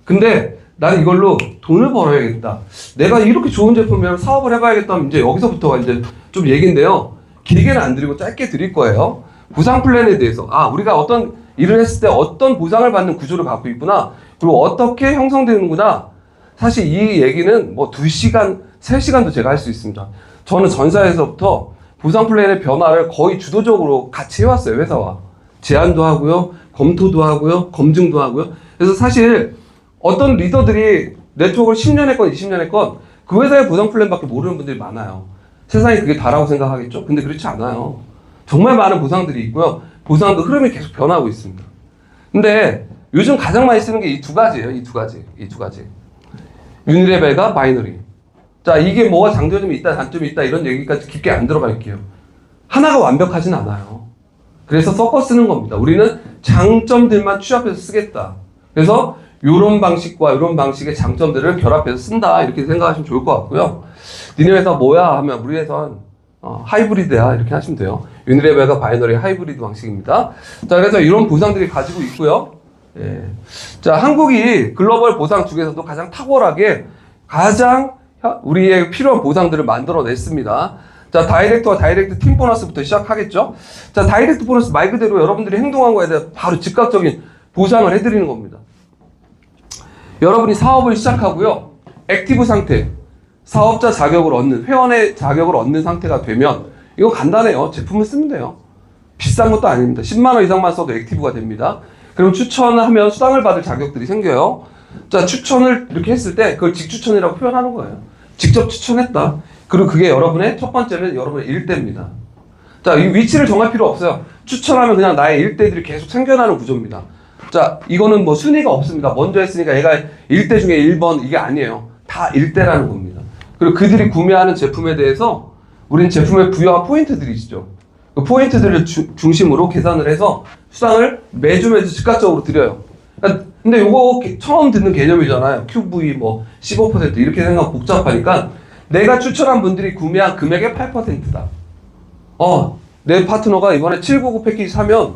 근데 난 이걸로 돈을 벌어야겠다. 내가 이렇게 좋은 제품이면 사업을 해봐야겠다 하면 이제 여기서부터가 이제 좀 얘기인데요. 길게는 안 드리고 짧게 드릴 거예요. 보상 플랜에 대해서. 우리가 어떤 일을 했을 때 어떤 보상을 받는 구조를 갖고 있구나. 그리고 어떻게 형성되는구나. 사실 이 얘기는 뭐 2시간, 3시간도 제가 할 수 있습니다. 저는 전사에서부터 보상 플랜의 변화를 거의 주도적으로 같이 해왔어요, 회사와. 제안도 하고요, 검토도 하고요, 검증도 하고요. 그래서 사실 어떤 리더들이 네트워크를 10년 했건 20년 했건 그 회사의 보상 플랜밖에 모르는 분들이 많아요. 세상이 그게 다라고 생각하겠죠? 근데 그렇지 않아요. 정말 많은 보상들이 있고요. 보상도 흐름이 계속 변하고 있습니다. 근데 요즘 가장 많이 쓰는 게 이 두 가지예요. 이 두 가지. 유니레벨과 바이너리. 자, 이게 뭐가 장점이 있다, 단점이 있다 이런 얘기까지 깊게 안 들어갈게요. 하나가 완벽하진 않아요. 그래서 섞어 쓰는 겁니다. 우리는 장점들만 취합해서 쓰겠다. 그래서 이런 방식과 이런 방식의 장점들을 결합해서 쓴다 이렇게 생각하시면 좋을 것 같고요. 니네 회사 뭐야 하면 우리 회사는 하이브리드야 이렇게 하시면 돼요. 유니레벨과 바이너리 하이브리드 방식입니다. 자, 그래서 이런 보상들이 가지고 있고요. 예. 자, 한국이 글로벌 보상 중에서도 가장 탁월하게 가장 우리의 필요한 보상들을 만들어냈습니다. 자, 다이렉트와 다이렉트 팀 보너스부터 시작하겠죠. 자, 다이렉트 보너스 말 그대로 여러분들이 행동한 거에 대해 바로 즉각적인 보상을 해드리는 겁니다. 여러분이 사업을 시작하고요. 액티브 상태, 사업자 자격을 얻는, 회원의 자격을 얻는 상태가 되면 이거 간단해요. 제품을 쓰면 돼요. 비싼 것도 아닙니다. 10만 원 이상만 써도 액티브가 됩니다. 그럼 추천하면 수당을 받을 자격들이 생겨요. 자, 추천을 이렇게 했을 때 그걸 직추천이라고 표현하는 거예요. 직접 추천했다. 그리고 그게 여러분의 첫 번째는 여러분의 일대입니다. 자, 이 위치를 정할 필요 없어요. 추천하면 그냥 나의 일대들이 계속 생겨나는 구조입니다. 자, 이거는 뭐 순위가 없습니다. 먼저 했으니까 얘가 1대 중에 1번 이게 아니에요. 다 1대라는 겁니다. 그리고 그들이 구매하는 제품에 대해서 우리는 제품에 부여한 포인트들이 있죠. 그 포인트들을 중심으로 계산을 해서 수당을 매주 즉각적으로 드려요. 그러니까 근데 요거 처음 듣는 개념이잖아요. QV 뭐 15% 이렇게 생각하면 복잡하니까 내가 추천한 분들이 구매한 금액의 8%다. 내 파트너가 이번에 799 패키지 사면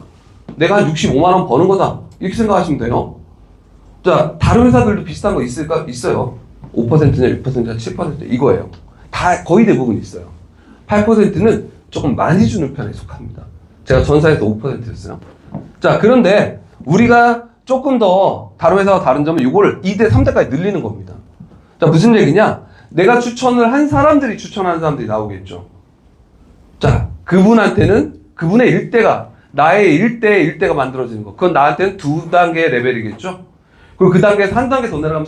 내가 한 65만 원 버는 거다. 이렇게 생각하시면 돼요. 자, 다른 회사들도 비슷한 거 있을까? 있어요. 5%냐 6%냐 7% 이거예요. 다 거의 대부분 있어요. 8%는 조금 많이 주는 편에 속합니다. 제가 전사에서 5%였어요. 자, 그런데 우리가 조금 더 다른 회사와 다른 점은 이거를 2대 3대까지 늘리는 겁니다. 자, 무슨 얘기냐? 내가 추천을 한 사람들이 추천하는 사람들이 나오겠죠. 자, 그분한테는 그분의 일대가 나의 일대가 만들어지는 거. 그건 나한테는 2단계의 레벨이겠죠. 그리고 그 단계에서 한 단계 더 내려가면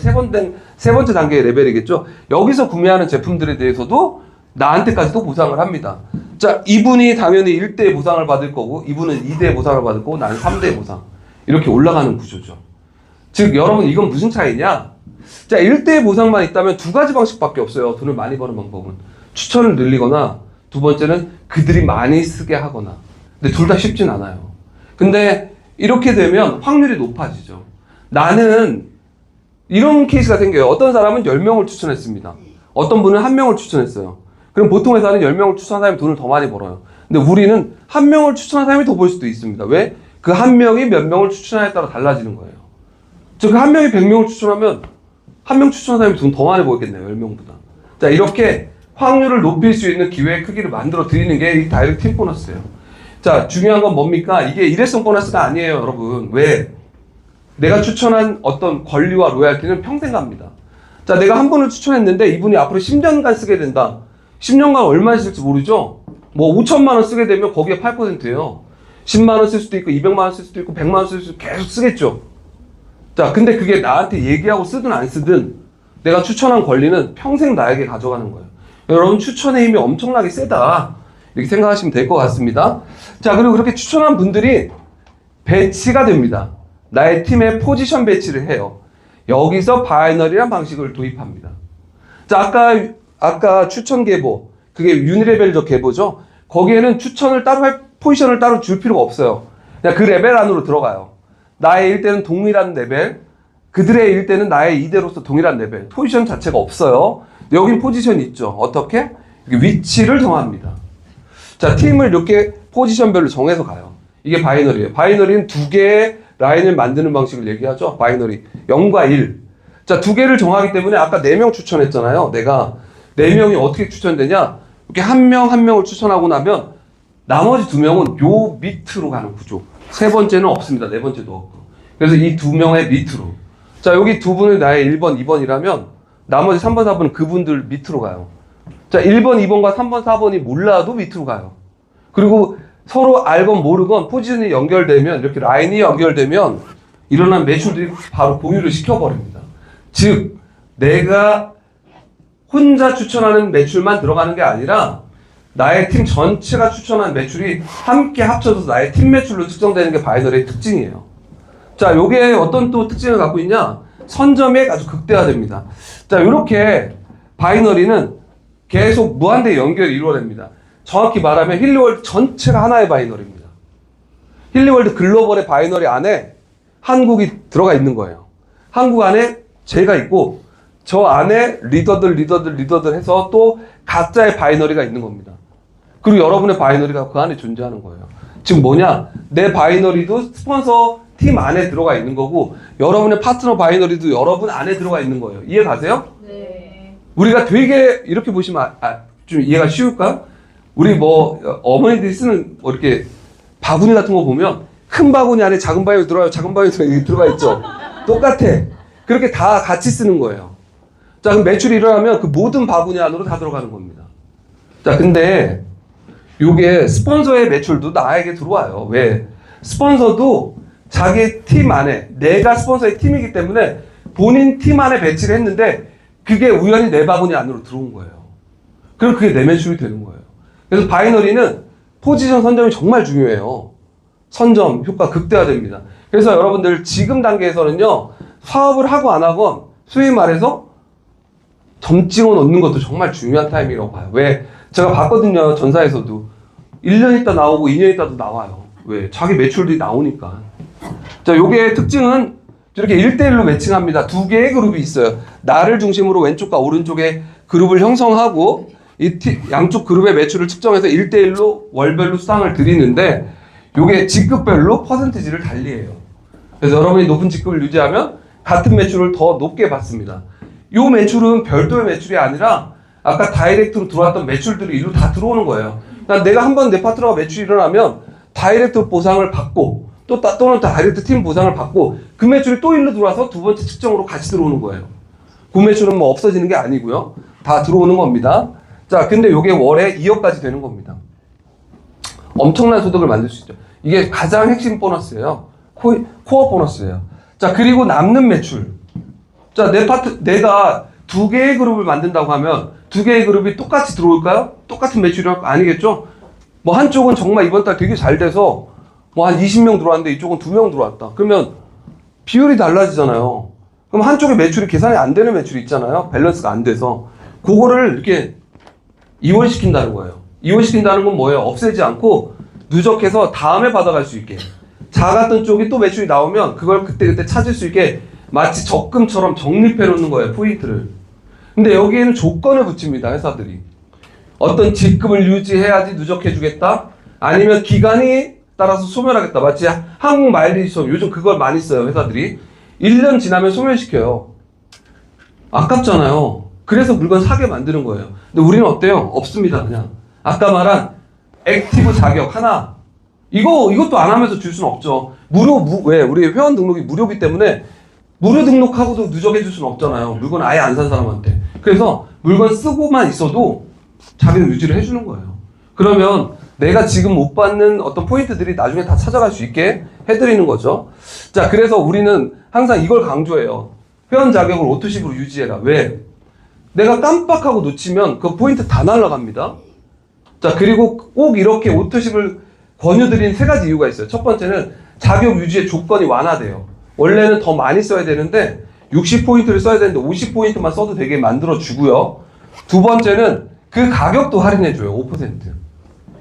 세 번째 단계의 레벨이겠죠. 여기서 구매하는 제품들에 대해서도 나한테까지도 보상을 합니다. 자, 이분이 당연히 1대의 보상을 받을 거고 이분은 2대의 보상을 받을 거고 나는 3대의 보상. 이렇게 올라가는 구조죠. 즉 여러분 이건 무슨 차이냐? 자, 1대의 보상만 있다면 두 가지 방식밖에 없어요. 돈을 많이 버는 방법은. 추천을 늘리거나 두 번째는 그들이 많이 쓰게 하거나. 근데 둘 다 쉽진 않아요. 근데 이렇게 되면 확률이 높아지죠. 나는 이런 케이스가 생겨요. 어떤 사람은 10명을 추천했습니다. 어떤 분은 1명을 추천했어요. 그럼 보통 회사는 10명을 추천한 사람이 돈을 더 많이 벌어요. 근데 우리는 1명을 추천한 사람이 더 벌 수도 있습니다. 왜? 그 1명이 몇 명을 추천하에 따라 달라지는 거예요. 즉, 그 1명이 100명을 추천하면 1명 추천한 사람이 돈 더 많이 벌겠네요. 10명보다. 자, 이렇게 확률을 높일 수 있는 기회의 크기를 만들어 드리는 게 이 다이렉트 팀 보너스예요. 자, 중요한 건 뭡니까? 이게 일회성 보너스가 아니에요, 여러분. 왜? 내가 추천한 어떤 권리와 로얄티는 평생 갑니다. 자, 내가 한 분을 추천했는데 이분이 앞으로 10년간 쓰게 된다. 10년간 얼마 쓸지 모르죠? 뭐 5천만 원 쓰게 되면 거기에 8%예요. 10만 원 쓸 수도 있고 200만 원 쓸 수도 있고 100만 원 쓸 수도 있고 계속 쓰겠죠. 자, 근데 그게 나한테 얘기하고 쓰든 안 쓰든 내가 추천한 권리는 평생 나에게 가져가는 거예요. 여러분 추천의 힘이 엄청나게 세다. 이렇게 생각하시면 될 것 같습니다. 자, 그리고 그렇게 추천한 분들이 배치가 됩니다. 나의 팀에 포지션 배치를 해요. 여기서 바이너리란 방식을 도입합니다. 자, 아까 추천 계보, 그게 유니레벨적 계보죠. 거기에는 추천을 따로 할 포지션을 따로 줄 필요가 없어요. 그냥 그 레벨 안으로 들어가요. 나의 일대는 동일한 레벨, 그들의 일대는 나의 이대로서 동일한 레벨. 포지션 자체가 없어요. 여긴 포지션이 있죠. 어떻게? 위치를 정합니다. 자, 팀을 이렇게 포지션별로 정해서 가요. 이게 바이너리예요. 바이너리는 두 개의 라인을 만드는 방식을 얘기하죠. 바이너리 0과 1. 자, 두 개를 정하기 때문에 아까 4명 추천했잖아요. 내가 4명이 어떻게 추천되냐? 이렇게 한 명 한 명을 추천하고 나면 나머지 2명은 요 밑으로 가는 구조. 세 번째는 없습니다. 네 번째도 없고. 그래서 이 2명의 밑으로. 자, 여기 두 분을 나의 1번, 2번이라면 나머지 3번, 4번은 그분들 밑으로 가요. 자, 1번, 2번과 3번, 4번이 몰라도 밑으로 가요. 그리고 서로 알건 모르건 포지션이 연결되면, 이렇게 라인이 연결되면 일어난 매출들이 바로 공유를 시켜버립니다. 즉, 내가 혼자 추천하는 매출만 들어가는 게 아니라 나의 팀 전체가 추천한 매출이 함께 합쳐져서 나의 팀 매출로 측정되는 게 바이너리의 특징이에요. 자, 요게 어떤 또 특징을 갖고 있냐? 선점액 아주 극대화됩니다. 자, 요렇게 바이너리는 계속 무한대 연결이 이루어집니다. 정확히 말하면 힐리월드 전체가 하나의 바이너리입니다. 힐리월드 글로벌의 바이너리 안에 한국이 들어가 있는 거예요. 한국 안에 제가 있고 저 안에 리더들 해서 또 각자의 바이너리가 있는 겁니다. 그리고 여러분의 바이너리가 그 안에 존재하는 거예요. 지금 뭐냐? 내 바이너리도 스폰서 팀 안에 들어가 있는 거고 여러분의 파트너 바이너리도 여러분 안에 들어가 있는 거예요. 이해 가세요? 네. 우리가 되게 이렇게 보시면 좀 이해가 쉬울까? 우리 뭐 어머니들이 쓰는 뭐 이렇게 바구니 같은 거 보면 큰 바구니 안에 작은 바구니 들어가요. 작은 바구니 들어가 있죠. 똑같아. 그렇게 다 같이 쓰는 거예요. 자, 그럼 매출이 일어나면 그 모든 바구니 안으로 다 들어가는 겁니다. 자, 근데 요게 스폰서의 매출도 나에게 들어와요. 왜? 스폰서도 자기 팀 안에, 내가 스폰서의 팀이기 때문에 본인 팀 안에 배치를 했는데 그게 우연히 내 바구니 안으로 들어온 거예요. 그럼 그게 내 매출이 되는 거예요. 그래서 바이너리는 포지션 선점이 정말 중요해요. 선점 효과 극대화됩니다. 그래서 여러분들 지금 단계에서는요, 사업을 하고 안 하건 소위 말해서 점 찍어 놓는 것도 정말 중요한 타임이라고 봐요. 왜? 제가 봤거든요. 전사에서도 1년 있다 나오고 2년 있다도 나와요. 왜? 자기 매출들이 나오니까. 자, 요게 특징은 이렇게 1대1로 매칭합니다. 두 개의 그룹이 있어요. 나를 중심으로 왼쪽과 오른쪽에 그룹을 형성하고 양쪽 그룹의 매출을 측정해서 1대1로 월별로 수당을 드리는데 요게 직급별로 퍼센티지를 달리해요. 그래서 여러분이 높은 직급을 유지하면 같은 매출을 더 높게 받습니다. 요 매출은 별도의 매출이 아니라 아까 다이렉트로 들어왔던 매출들이 일로 다 들어오는 거예요. 그러니까 내가 한번 내 파트너가 매출이 일어나면 다이렉트 보상을 받고 또는 다이렉트 팀 보상을 받고 그 매출이 또 일로 들어와서 두 번째 측정으로 같이 들어오는 거예요. 그 매출은 뭐 없어지는 게 아니고요. 다 들어오는 겁니다. 자, 근데 요게 월에 2억까지 되는 겁니다. 엄청난 소득을 만들 수 있죠. 이게 가장 핵심 보너스예요. 코어 보너스예요. 자, 그리고 남는 매출. 자, 내가 두 개의 그룹을 만든다고 하면 두 개의 그룹이 똑같이 들어올까요? 똑같은 매출이 아니겠죠? 뭐 한쪽은 정말 이번 달 되게 잘 돼서 뭐 한 20명 들어왔는데 이쪽은 2명 들어왔다. 그러면 비율이 달라지잖아요. 그럼 한쪽의 매출이 계산이 안 되는 매출이 있잖아요. 밸런스가 안 돼서. 그거를 이렇게 이원시킨다는 거예요. 이원시킨다는 건 뭐예요? 없애지 않고 누적해서 다음에 받아갈 수 있게. 작았던 쪽이 또 매출이 나오면 그걸 그때 찾을 수 있게 마치 적금처럼 적립해 놓는 거예요. 포인트를. 근데 여기에는 조건을 붙입니다. 회사들이. 어떤 직급을 유지해야지 누적해 주겠다. 아니면 기간이 따라서 소멸하겠다. 마치 한국 마일리지처럼 요즘 그걸 많이 써요. 회사들이. 1년 지나면 소멸시켜요. 아깝잖아요. 그래서 물건 사게 만드는 거예요. 근데 우리는 어때요? 없습니다. 그냥. 아까 말한 액티브 자격 하나. 이것도 안 하면서 줄 수는 없죠. 왜? 우리 회원 등록이 무료이기 때문에 무료 등록하고도 누적해 줄 수는 없잖아요. 물건 아예 안 산 사람한테. 그래서 물건 쓰고만 있어도 자기는 유지를 해주는 거예요. 그러면 내가 지금 못 받는 어떤 포인트들이 나중에 다 찾아갈 수 있게 해드리는 거죠. 자, 그래서 우리는 항상 이걸 강조해요. 회원 자격을 오토십으로 유지해라. 왜? 내가 깜빡하고 놓치면 그 포인트 다 날아갑니다. 자, 그리고 꼭 이렇게 오토십을 권유드린 3가지 이유가 있어요. 첫 번째는 자격 유지의 조건이 완화돼요. 원래는 더 많이 써야 되는데 60포인트를 써야 되는데 50포인트만 써도 되게 만들어주고요. 두 번째는 그 가격도 할인해줘요. 5%.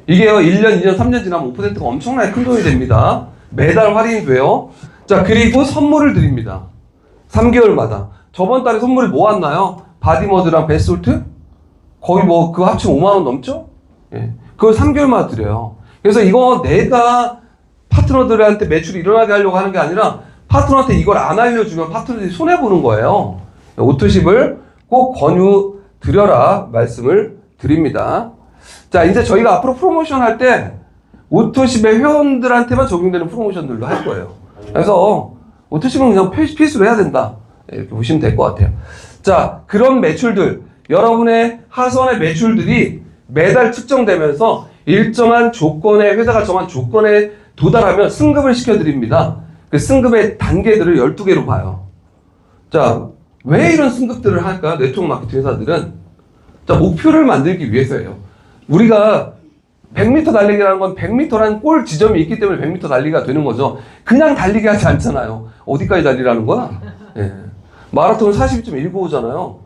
이게요, 1년, 2년, 3년 지나면 5%가 엄청나게 큰 돈이 됩니다. 매달 할인이 돼요. 자, 그리고 선물을 드립니다. 3개월마다. 저번 달에 선물이 뭐 왔나요? 바디머드랑 베솔트? 거의 뭐 그거 합치면 5만원 넘죠? 예. 그걸 3개월마다 드려요. 그래서 이거 내가 파트너들한테 매출이 일어나게 하려고 하는 게 아니라 파트너한테 이걸 안 알려주면 파트너들이 손해보는 거예요. 오토십을 꼭 권유 드려라 말씀을 드립니다. 자, 이제 저희가 앞으로 프로모션 할 때 오토십의 회원들한테만 적용되는 프로모션들도 할 거예요. 그래서 오토십은 그냥 필수로 해야 된다. 이렇게 보시면 될 것 같아요. 자, 그런 매출들, 여러분의 하선의 매출들이 매달 측정되면서 일정한 조건에, 회사가 정한 조건에 도달하면 승급을 시켜드립니다. 그 승급의 단계들을 12개로 봐요. 자, 왜 이런 승급들을 할까? 네트워크 마케팅 회사들은. 자, 목표를 만들기 위해서예요. 우리가 100m 달리기라는 건 100m라는 골 지점이 있기 때문에 100m 달리기가 되는 거죠. 그냥 달리기 하지 않잖아요. 어디까지 달리라는 거야? 예. 마라톤은 42.195잖아요.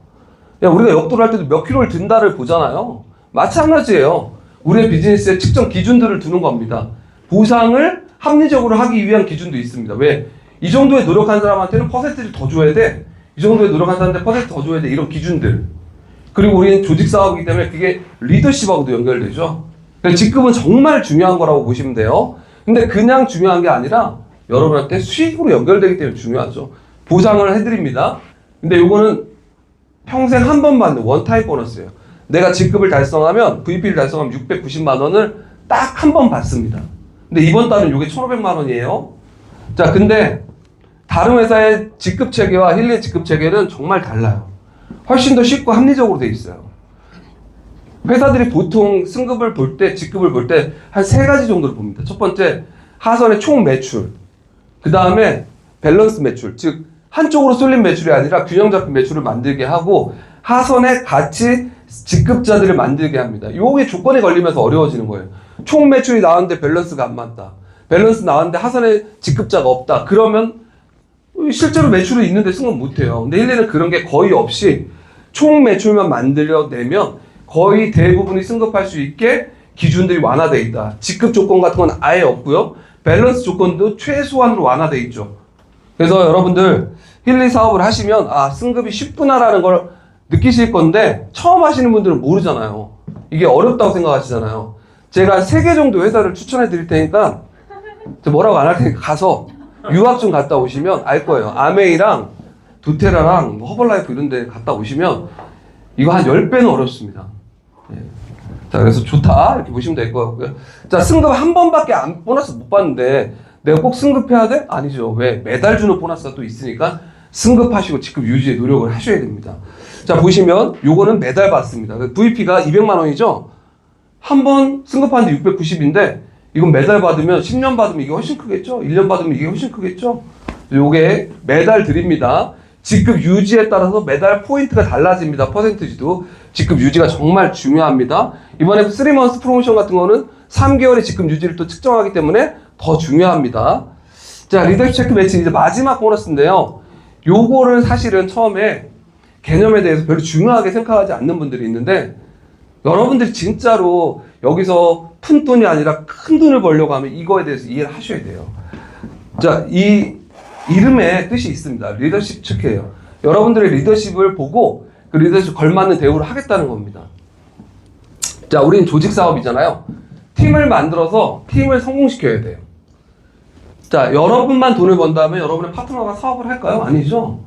야, 우리가 역도를 할 때도 몇 킬로를 든다를 보잖아요. 마찬가지예요. 우리의 비즈니스에 측정 기준들을 두는 겁니다. 보상을 합리적으로 하기 위한 기준도 있습니다. 왜? 이 정도에 노력한 사람한테는 퍼센트를 더 줘야 돼. 이 정도에 노력한 사람한테 퍼센트 더 줘야 돼. 이런 기준들. 그리고 우리는 조직 사업이기 때문에 그게 리더십하고도 연결되죠. 직급은 정말 중요한 거라고 보시면 돼요. 근데 그냥 중요한 게 아니라 여러분한테 수익으로 연결되기 때문에 중요하죠. 보상을 해드립니다. 근데 요거는 평생 한 번 받는 원타임 보너스예요. 내가 직급을 달성하면, VP를 달성하면 690만 원을 딱 한 번 받습니다. 근데 이번 달은 요게 1,500만 원이에요. 자, 근데 다른 회사의 직급 체계와 힐리의 직급 체계는 정말 달라요. 훨씬 더 쉽고 합리적으로 돼 있어요. 회사들이 보통 승급을 볼 때, 직급을 볼 때 한 3가지 정도를 봅니다. 첫 번째, 하선의 총 매출. 그 다음에 밸런스 매출. 즉, 한쪽으로 쏠린 매출이 아니라 균형 잡힌 매출을 만들게 하고, 하선의 같이 직급자들을 만들게 합니다. 요게 조건에 걸리면서 어려워지는 거예요. 총 매출이 나왔는데 밸런스가 안 맞다. 밸런스 나왔는데 하선의 직급자가 없다. 그러면 실제로 매출이 있는데 승급 못 해요. 근데 힐리는 그런 게 거의 없이 총 매출만 만들어내면 거의 대부분이 승급할 수 있게 기준들이 완화되어 있다. 직급 조건 같은 건 아예 없고요. 밸런스 조건도 최소한으로 완화되어 있죠. 그래서 여러분들 힐리 사업을 하시면 아, 승급이 쉽구나라는 걸 느끼실 건데 처음 하시는 분들은 모르잖아요. 이게 어렵다고 생각하시잖아요. 제가 3개 정도 회사를 추천해 드릴 테니까 뭐라고 안 할 테니까 가서 유학 좀 갔다 오시면 알 거예요. 아메이랑 도테라랑 허벌라이프 이런 데 갔다 오시면 이거 한 10배는 어렵습니다. 예. 자, 그래서 좋다 이렇게 보시면 될 것 같고요. 자, 승급 한 번밖에 보너스 못 받는데 내가 꼭 승급해야 돼? 아니죠. 왜? 매달 주는 보너스가 또 있으니까 승급하시고 직급 유지에 노력을 하셔야 됩니다. 자, 보시면 요거는 매달 받습니다. VP가 200만 원이죠? 한 번 승급하는데 690인데 이건 매달 받으면 10년 받으면 이게 훨씬 크겠죠? 1년 받으면 이게 훨씬 크겠죠? 요게 매달 드립니다. 직급 유지에 따라서 매달 포인트가 달라집니다. 퍼센티지도. 직급 유지가 정말 중요합니다. 이번에 3months 프로모션 같은 거는 3개월의 직급 유지를 또 측정하기 때문에 더 중요합니다. 자, 리더십 체크 매치 이제 마지막 보너스인데요. 요거를 사실은 처음에 개념에 대해서 별로 중요하게 생각하지 않는 분들이 있는데 여러분들이 진짜로 여기서 푼 돈이 아니라 큰 돈을 벌려고 하면 이거에 대해서 이해를 하셔야 돼요. 자, 이 이름에 뜻이 있습니다. 리더십 체크예요. 여러분들의 리더십을 보고 그 리더십 걸맞는 대우를 하겠다는 겁니다. 자, 우리는 조직 사업이잖아요. 팀을 만들어서 팀을 성공시켜야 돼요. 자, 여러분만 돈을 번다면 여러분의 파트너가 사업을 할까요? 아니죠.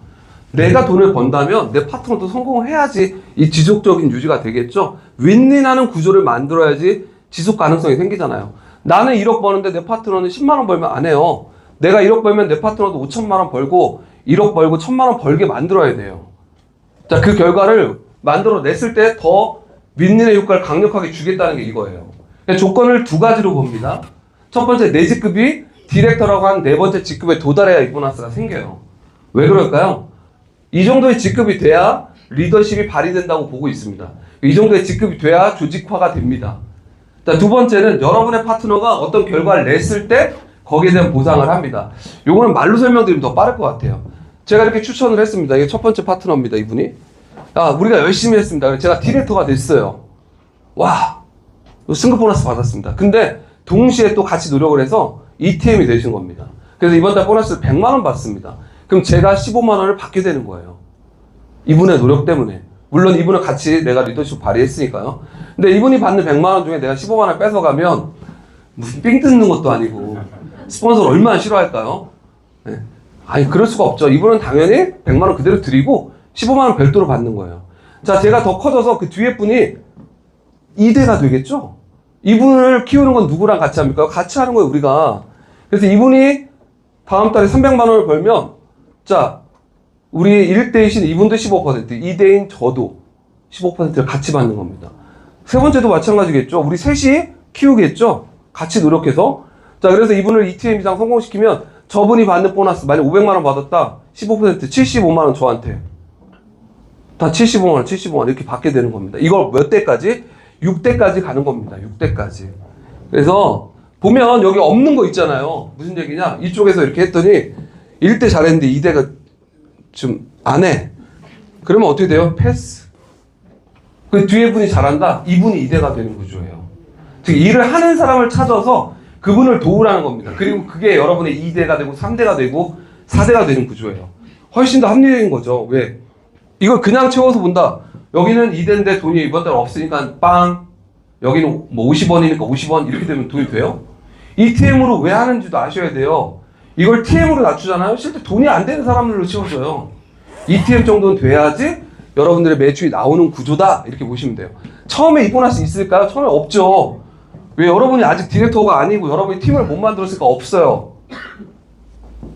내가 돈을 번다면 내 파트너도 성공을 해야지 이 지속적인 유지가 되겠죠. 윈윈하는 구조를 만들어야지 지속 가능성이 생기잖아요. 나는 1억 버는데 내 파트너는 10만 원 벌면 안 해요. 내가 1억 벌면 내 파트너도 5천만 원 벌고 1억 벌고 1,000만 원 벌게 만들어야 돼요. 자, 그 결과를 만들어냈을 때 더 윈윈의 효과를 강력하게 주겠다는 게 이거예요. 조건을 2가지로 봅니다. 첫 번째, 내 직급이 디렉터라고 한 4번째 직급에 도달해야 이 보너스가 생겨요. 왜 그럴까요? 이 정도의 직급이 돼야 리더십이 발휘된다고 보고 있습니다. 이 정도의 직급이 돼야 조직화가 됩니다. 자, 2번째는 여러분의 파트너가 어떤 결과를 냈을 때 거기에 대한 보상을 합니다. 요거는 말로 설명드리면 더 빠를 것 같아요. 제가 이렇게 추천을 했습니다. 이게 첫 번째 파트너입니다, 이분이. 야, 우리가 열심히 했습니다. 제가 디렉터가 됐어요. 와, 승급 보너스 받았습니다. 근데 동시에 또 같이 노력을 해서 ETM이 되신 겁니다. 그래서 이번 달 보너스 100만 원 받습니다. 그럼 제가 15만 원을 받게 되는 거예요. 이분의 노력 때문에. 물론 이분은 같이 내가 리더십 발휘했으니까요. 근데 이분이 받는 100만 원 중에 내가 15만 원 뺏어가면 무슨 삥 뜯는 것도 아니고 스폰서를 얼마나 싫어할까요? 네. 아니, 그럴 수가 없죠. 이분은 당연히 100만 원 그대로 드리고 15만 원 별도로 받는 거예요. 자, 제가 더 커져서 그 뒤에 분이 2대가 되겠죠? 이분을 키우는 건 누구랑 같이 합니까? 같이 하는 거예요, 우리가. 그래서 이분이 다음 달에 300만 원을 벌면, 자, 우리 1대이신 이분도 15%, 2대인 저도 15%를 같이 받는 겁니다. 세 번째도 마찬가지겠죠? 우리 셋이 키우겠죠? 같이 노력해서. 자, 그래서 이분을 ETM 이상 성공시키면 저분이 받는 보너스, 만약 500만 원 받았다, 15%, 75만 원 저한테. 다 75만 원, 75만 원 이렇게 받게 되는 겁니다. 이걸 몇 대까지? 6대까지 가는 겁니다. 6대까지. 그래서 보면 여기 없는 거 있잖아요. 무슨 얘기냐? 이쪽에서 이렇게 했더니 1대 잘했는데 2대가 좀 안 해. 그러면 어떻게 돼요? 패스. 그 뒤에 분이 잘한다? 이분이 2대가 되는 구조예요. 즉 일을 하는 사람을 찾아서 그분을 도우라는 겁니다. 그리고 그게 여러분의 2대가 되고 3대가 되고 4대가 되는 구조예요. 훨씬 더 합리적인 거죠. 왜? 이걸 그냥 채워서 본다. 여기는 2대인데 돈이 이번 달 없으니까 빵. 여기는 뭐 50원이니까 50원 이렇게 되면 돈이 돼요? 이 TM으로 왜 하는지도 아셔야 돼요. 이걸 TM으로 낮추잖아요. 실제 돈이 안 되는 사람들로 채워줘요. ETM 정도는 돼야지 여러분들의 매출이 나오는 구조다. 이렇게 보시면 돼요. 처음에 이 보너스 있을까요? 처음에 없죠. 왜? 여러분이 아직 디렉터가 아니고 여러분이 팀을 못 만들었으니까 없어요.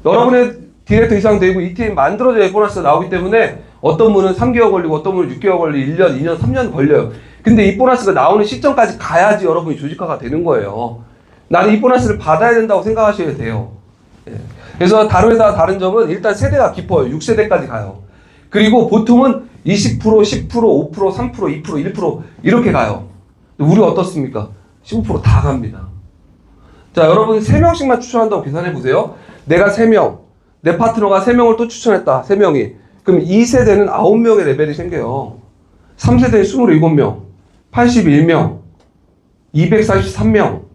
여러분의 디렉터 이상 되고 ETM 만들어져야 보너스가 나오기 때문에 어떤 분은 3개월 걸리고 어떤 분은 6개월 걸리고 1년, 2년, 3년 걸려요. 근데 이 보너스가 나오는 시점까지 가야지 여러분이 조직화가 되는 거예요. 나는 이 보너스를 받아야 된다고 생각하셔야 돼요. 예. 그래서 다른 회사와 다른 점은 일단 세대가 깊어요. 6세대까지 가요. 그리고 보통은 20%, 10%, 5%, 3%, 2%, 1% 이렇게 가요. 우리 어떻습니까? 15%다 갑니다. 자, 여러분 3명씩만 추천한다고 계산해 보세요. 내가 3명, 내 파트너가 3명을 또 추천했다. 3명이. 그럼 2세대는 9명의 레벨이 생겨요. 3세대는 27명, 81명, 243명.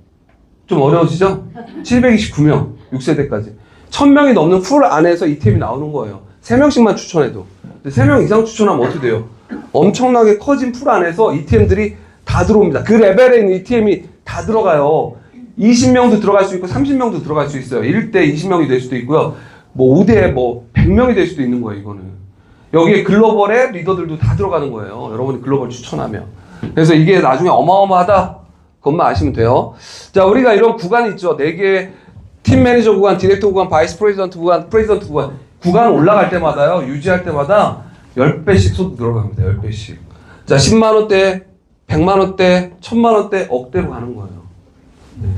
좀 어려워지죠? 729명, 6세대까지. 1000명이 넘는 풀 안에서 ETM이 나오는 거예요. 3명씩만 추천해도. 근데 3명 이상 추천하면 어떻게 돼요? 엄청나게 커진 풀 안에서 ETM들이 다 들어옵니다. 그 레벨에 있는 ETM이 다 들어가요. 20명도 들어갈 수 있고 30명도 들어갈 수 있어요. 1대 20명이 될 수도 있고요. 뭐 5대 뭐 100명이 될 수도 있는 거예요, 이거는. 여기에 글로벌의 리더들도 다 들어가는 거예요. 여러분이 글로벌 추천하면. 그래서 이게 나중에 어마어마하다. 그것만 아시면 돼요. 자, 우리가 이런 구간이 있죠. 4개의 팀 매니저 구간, 디렉터 구간, 바이스 프레지던트 구간, 프레지던트 구간. 구간 올라갈 때마다요, 유지할 때마다 10배씩 쏟 늘어갑니다. 10배씩. 자, 10만원대, 100만원대, 1000만원대, 억대로 가는 거예요. 네.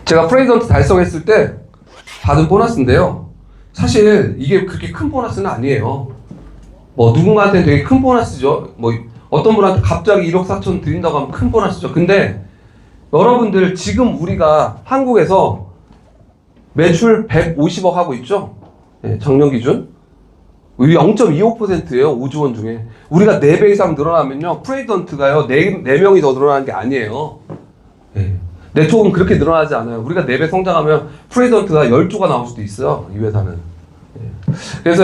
제가 프레지던트 달성했을 때 받은 보너스인데요. 사실 이게 그렇게 큰 보너스는 아니에요. 뭐 누군가한테는 되게 큰 보너스죠. 뭐 어떤 분한테 갑자기 1억 4천 드린다고 하면 큰 보너스죠. 근데 여러분들 지금 우리가 한국에서 매출 150억 하고 있죠? 네, 작년 기준. 우리 0.25%예요. 5조 원 중에. 우리가 4배 이상 늘어나면요. 프레지던트가요. 4명이 더 늘어나는 게 아니에요. 네. 네트워크는 그렇게 늘어나지 않아요. 우리가 4배 성장하면 프레지던트가 10조가 나올 수도 있어요. 이 회사는. 네. 그래서